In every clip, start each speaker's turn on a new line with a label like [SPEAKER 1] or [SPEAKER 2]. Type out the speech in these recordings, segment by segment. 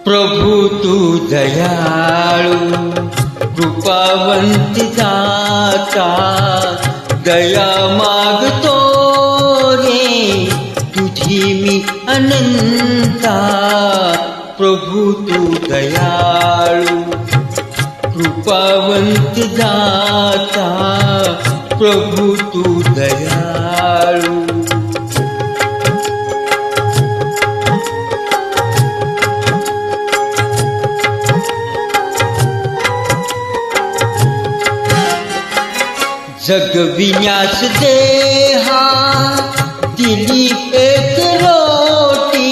[SPEAKER 1] प्रभु तू दयाळू कृपावंत दाता, दया मागतो रे तुझी मी अनंता. प्रभु तू दयाळू कृपावंत दाता, प्रभु तू दयाळू. जगविण्यास देहा दिली एक रोटी,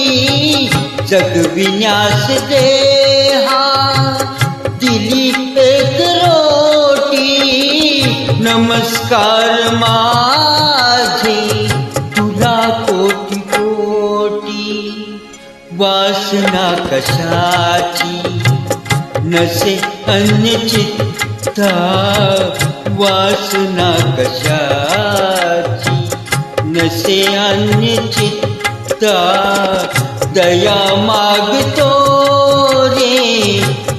[SPEAKER 1] जगविण्यास देहा दिली एक रोटी. नमस्कार माझे तुला कोटी कोटी. वासना कशाची नसे अन्यचित्ता, वासना कशाची नसे अन्यचित्ता. दया मागतो रे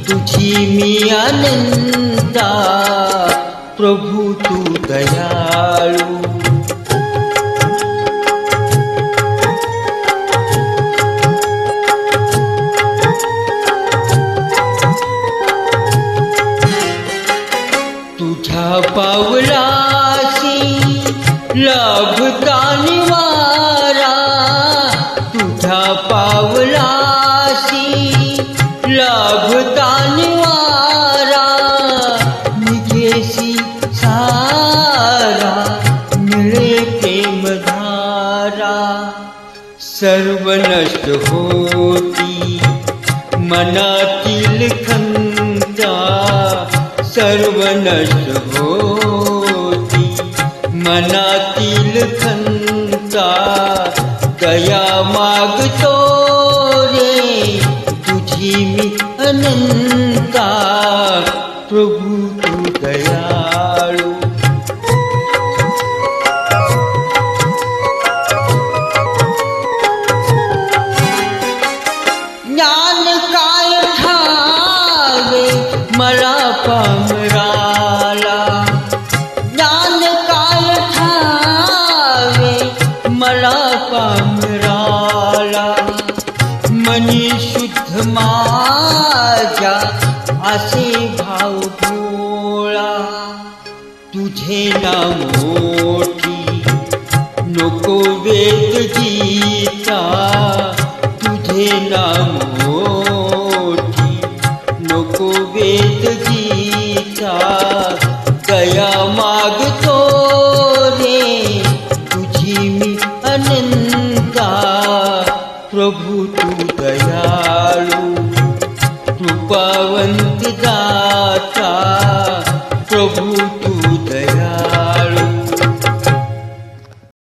[SPEAKER 1] तुझी मी अनंता. प्रभु तू दयाळू तुझ्या पावलाशी लाभता निवारा, तुझ्या पावलाशी लाभता निवारा. निघेसी सारा मिळे प्रेमधारा. सर्व नष्ट होती मनातील खंता, सर्व नष्ट होती मनातील खंता. दया मागतो रे तुझी मी अनंता. प्रभु तू दयाळू ज्ञान काय ठावे मला पामराला, ज्ञान काय ठावे मला पामराला. मनी शुद्ध माझ्या असे भाव भोळा, तुझे नाम मोठी नको वेद गीता. तुझे नाम मोठी नको वेद गीता. दया मागतो रे तुझी मी अनंता. प्रभु तू दयाळू कृपावंत दाता, प्रभु तू